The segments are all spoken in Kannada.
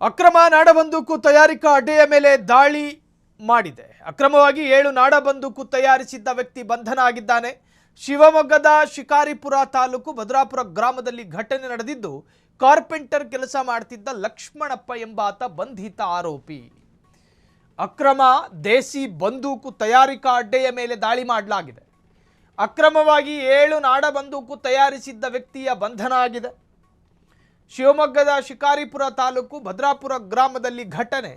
ಅಕ್ರಮ ನಾಡಬಂದೂಕು ತಯಾರಿಕಾ ಅಡ್ಡೆಯ ಮೇಲೆ ದಾಳಿ ಮಾಡಿದೆ. ಅಕ್ರಮವಾಗಿ 7 ನಾಡಬಂದೂಕು ತಯಾರಿಸಿದ್ದ ವ್ಯಕ್ತಿ ಬಂಧನ ಆಗಿದ್ದಾನೆ. ಶಿವಮೊಗ್ಗದ ಶಿಕಾರಿಪುರ ತಾಲೂಕು ಭದ್ರಾಪುರ ಗ್ರಾಮದಲ್ಲಿ ಘಟನೆ ನಡೆದಿದ್ದು, ಕಾರ್ಪೆಂಟರ್ ಕೆಲಸ ಮಾಡುತ್ತಿದ್ದ ಲಕ್ಷ್ಮಣಪ್ಪ ಎಂಬಾತ ಬಂಧಿತ ಆರೋಪಿ. ಅಕ್ರಮ ದೇಸಿ ಬಂದೂಕು ತಯಾರಿಕಾ ಅಡ್ಡೆಯ ಮೇಲೆ ದಾಳಿ ಮಾಡಲಾಗಿದೆ. ಅಕ್ರಮವಾಗಿ 7 ನಾಡಬಂದೂಕು ತಯಾರಿಸಿದ್ದ ವ್ಯಕ್ತಿಯ ಬಂಧನ ಆಗಿದೆ. ಶಿವಮೊಗ್ಗದ ಶಿಕಾರಿಪುರ ತಾಲೂಕು ಭದ್ರಾಪುರ ಗ್ರಾಮದಲ್ಲಿ ಘಟನೆ.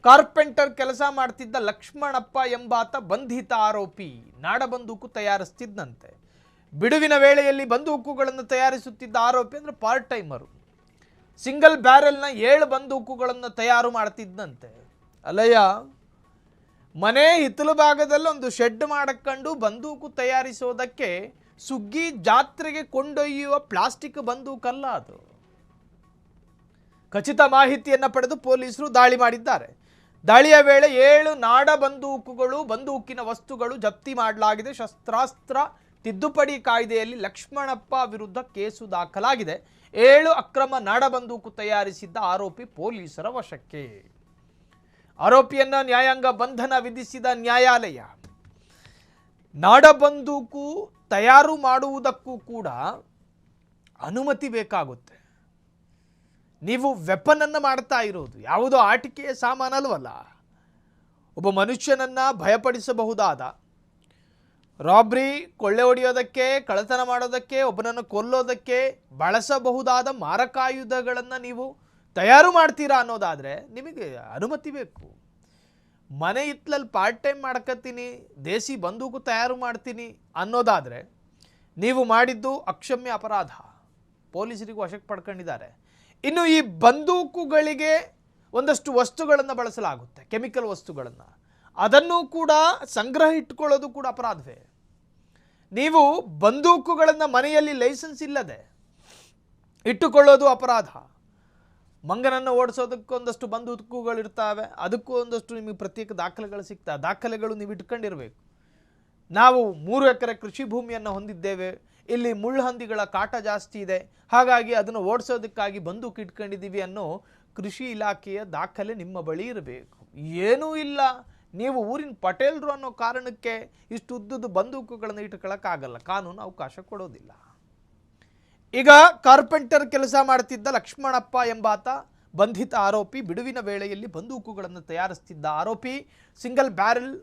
ಕಾರ್ಪೆಂಟರ್ ಕೆಲಸ ಮಾಡ್ತಿದ್ದ ಲಕ್ಷ್ಮಣಪ್ಪ ಎಂಬಾತ ಬಂಧಿತ ಆರೋಪಿ. ನಾಡಬಂದೂಕು ತಯಾರಿಸುತ್ತಿದ್ದಂತೆ. ಬಿಡುವಿನ ವೇಳೆಯಲ್ಲಿ ಬಂದೂಕುಗಳನ್ನು ತಯಾರಿಸುತ್ತಿದ್ದ ಆರೋಪಿ ಅಂದರೆ ಪಾರ್ಟ್ ಟೈಮರು. ಸಿಂಗಲ್ ಬ್ಯಾರೆಲ್ನ 7 ಬಂದೂಕುಗಳನ್ನು ತಯಾರು ಮಾಡ್ತಿದ್ದಂತೆ. ಅಲ್ಲಯ್ಯ, ಮನೆ ಹಿತ್ತಲು ಭಾಗದಲ್ಲಿ ಒಂದು ಶೆಡ್ ಮಾಡಕೊಂಡು ಬಂದೂಕು ತಯಾರಿಸೋದಕ್ಕೆ ಸುಗ್ಗಿ ಜಾತ್ರೆಗೆ ಕೊಂಡೊಯ್ಯುವ ಪ್ಲಾಸ್ಟಿಕ್ ಬಂದೂಕಲ್ಲ ಅದು. ಖಚಿತ ಮಾಹಿತಿಯನ್ನು ಪಡೆದು ಪೊಲೀಸರು ದಾಳಿ ಮಾಡಿದ್ದಾರೆ. ದಾಳಿಯ ವೇಳೆ 7 ನಾಡ ಬಂದೂಕುಗಳು, ಬಂದೂಕಿನ ವಸ್ತುಗಳು ಜಪ್ತಿ ಮಾಡಲಾಗಿದೆ. ಶಸ್ತ್ರಾಸ್ತ್ರ ತಿದ್ದುಪಡಿ ಕಾಯ್ದೆಯಲ್ಲಿ ಲಕ್ಷ್ಮಣಪ್ಪ ವಿರುದ್ಧ ಕೇಸು ದಾಖಲಾಗಿದೆ. 7 ಅಕ್ರಮ ನಾಡಬಂದೂಕು ತಯಾರಿಸಿದ್ದ ಆರೋಪಿ ಪೊಲೀಸರ ವಶಕ್ಕೆ. ಆರೋಪಿಯನ್ನ ನ್ಯಾಯಾಂಗ ಬಂಧನ ವಿಧಿಸಿದ ನ್ಯಾಯಾಲಯ. ನಾಡಬಂದೂಕು ತಯಾರು ಮಾಡುವುದಕ್ಕೂ ಕೂಡ ಅನುಮತಿ ಬೇಕಾಗುತ್ತೆ. ನೀವು ವೆಪನ್ ಅನ್ನು ಮಾಡ್ತಾ ಇರೋದು ಯಾವುದೋ ಆಟಿಕೆಯ ಸಾಮಾನಲ್ವಲ್ಲ. ಒಬ್ಬ ಮನುಷ್ಯನನ್ನು ಭಯಪಡಿಸಬಹುದಾದ, ರಾಬ್ರಿ, ಕೊಳ್ಳೆ ಹೊಡೆಯೋದಕ್ಕೆ, ಕಳ್ಳತನ ಮಾಡೋದಕ್ಕೆ, ಒಬ್ಬನನ್ನು ಕೊಲ್ಲೋದಕ್ಕೆ ಬಳಸಬಹುದಾದ ಮಾರಕಾಯುಧಗಳನ್ನು ನೀವು ತಯಾರು ಮಾಡ್ತೀರಾ ಅನ್ನೋದಾದರೆ ನಿಮಗೆ ಅನುಮತಿ ಬೇಕು. ಮನೆ ಹಿತ್ತಲಲ್ಲಿ ಪಾರ್ಟ್ ಟೈಮ್ ಮಾಡ್ಕೊತೀನಿ, ದೇಸಿ ಬಂದೂಕು ತಯಾರು ಮಾಡ್ತೀನಿ ಅನ್ನೋದಾದರೆ ನೀವು ಮಾಡಿದ್ದು ಅಕ್ಷಮ್ಯ ಅಪರಾಧ. ಪೊಲೀಸರಿಗೂ ವಶಕ್ಕೆ ಪಡ್ಕೊಂಡಿದ್ದಾರೆ. ಇನ್ನು ಈ ಬಂದೂಕುಗಳಿಗೆ ಒಂದಷ್ಟು ವಸ್ತುಗಳನ್ನು ಬಳಸಲಾಗುತ್ತೆ, ಕೆಮಿಕಲ್ ವಸ್ತುಗಳನ್ನು. ಅದನ್ನು ಕೂಡ ಸಂಗ್ರಹ ಇಟ್ಕೊಳ್ಳೋದು ಕೂಡ ಅಪರಾಧವೇ. ನೀವು ಬಂದೂಕುಗಳನ್ನು ಮನೆಯಲ್ಲಿ ಲೈಸೆನ್ಸ್ ಇಲ್ಲದೆ ಇಟ್ಟುಕೊಳ್ಳೋದು ಅಪರಾಧ. ಮಂಗನನ್ನು ಓಡಿಸೋದಕ್ಕೆ ಒಂದಷ್ಟು ಬಂದೂಕುಗಳಿರ್ತವೆ, ಅದಕ್ಕೂ ಒಂದಷ್ಟು ನಿಮಗೆ ಪ್ರತ್ಯೇಕ ದಾಖಲೆಗಳು ಸಿಗ್ತವೆ. ದಾಖಲೆಗಳು ನೀವು ಇಟ್ಕೊಂಡಿರಬೇಕು. ನಾವು 3 ಎಕರೆ ಕೃಷಿ ಭೂಮಿಯನ್ನು ಹೊಂದಿದ್ದೇವೆ, ಇಲ್ಲಿ ಮುಳ್ಳುಹಂದಿಗಳ ಕಾಟ ಜಾಸ್ತಿ ಇದೆ, ಹಾಗಾಗಿ ಅದನ್ನು ಓಡಿಸೋದಕ್ಕಾಗಿ ಬಂದೂಕು ಇಟ್ಕೊಂಡಿದ್ದೀವಿ ಅನ್ನೋ ಕೃಷಿ ಇಲಾಖೆಯ ದಾಖಲೆ ನಿಮ್ಮ ಬಳಿ ಇರಬೇಕು. ಏನೂ ಇಲ್ಲ, ನೀವು ಊರಿನ ಪಟೇಲರು ಅನ್ನೋ ಕಾರಣಕ್ಕೆ ಇಷ್ಟು ಉದ್ದದ ಬಂದೂಕುಗಳನ್ನು ಇಟ್ಕೊಳ್ಳೋಕ್ಕಾಗಲ್ಲ, ಕಾನೂನು ಅವಕಾಶ ಕೊಡೋದಿಲ್ಲ. ಈಗ ಕಾರ್ಪೆಂಟರ್ ಕೆಲಸ ಮಾಡ್ತಿದ್ದ ಲಕ್ಷ್ಮಣಪ್ಪ ಎಂಬಾತ ಬಂಧಿತ ಆರೋಪಿ. ಬಿಡುವಿನ ವೇಳೆಯಲ್ಲಿ ಬಂದೂಕುಗಳನ್ನು ತಯಾರಿಸ್ತಿದ್ದ ಆರೋಪಿ. ಸಿಂಗಲ್ ಬ್ಯಾರೆಲ್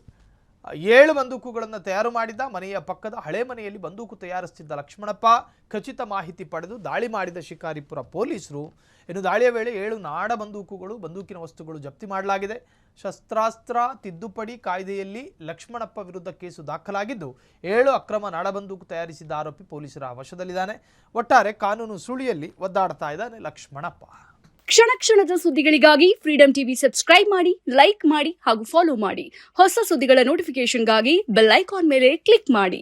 7 ಬಂದೂಕುಗಳನ್ನು ತಯಾರು ಮಾಡಿದ್ದ. ಮನೆಯ ಪಕ್ಕದ ಹಳೆ ಮನೆಯಲ್ಲಿ ಬಂದೂಕು ತಯಾರಿಸ್ತಿದ್ದ ಲಕ್ಷ್ಮಣಪ್ಪ. ಖಚಿತ ಮಾಹಿತಿ ಪಡೆದು ದಾಳಿ ಮಾಡಿದ ಶಿಕಾರಿಪುರ ಪೊಲೀಸರು. ಇನ್ನು ದಾಳಿಯ ವೇಳೆ 7 ನಾಡ ಬಂದೂಕುಗಳು, ಬಂದೂಕಿನ ವಸ್ತುಗಳು ಜಪ್ತಿ ಮಾಡಲಾಗಿದೆ. ಶಸ್ತ್ರಾಸ್ತ್ರ ತಿದ್ದುಪಡಿ ಕಾಯ್ದೆಯಲ್ಲಿ ಲಕ್ಷ್ಮಣಪ್ಪ ವಿರುದ್ಧ ಕೇಸು ದಾಖಲಾಗಿದ್ದು, 7 ಅಕ್ರಮ ನಾಡಬಂದೂಕು ತಯಾರಿಸಿದ್ದ ಆರೋಪಿ ಪೊಲೀಸರ ವಶದಲ್ಲಿದ್ದಾನೆ. ಒಟ್ಟಾರೆ ಕಾನೂನು ಸುಳಿಯಲ್ಲಿ ಒದ್ದಾಡ್ತಾ ಇದ್ದಾನೆ ಲಕ್ಷ್ಮಣಪ್ಪ. ಕ್ಷಣ ಕ್ಷಣದ ಸುದ್ದಿಗಳಿಗಾಗಿ ಫ್ರೀಡಂ ಟಿವಿ ಸಬ್ಸ್ಕ್ರೈಬ್ ಮಾಡಿ, ಲೈಕ್ ಮಾಡಿ ಹಾಗೂ ಫಾಲೋ ಮಾಡಿ. ಹೊಸ ಸುದ್ದಿಗಳ ನೋಟಿಫಿಕೇಶನ್ಗಾಗಿ ಬೆಲ್ ಐಕಾನ್ ಮೇಲೆ ಕ್ಲಿಕ್ ಮಾಡಿ.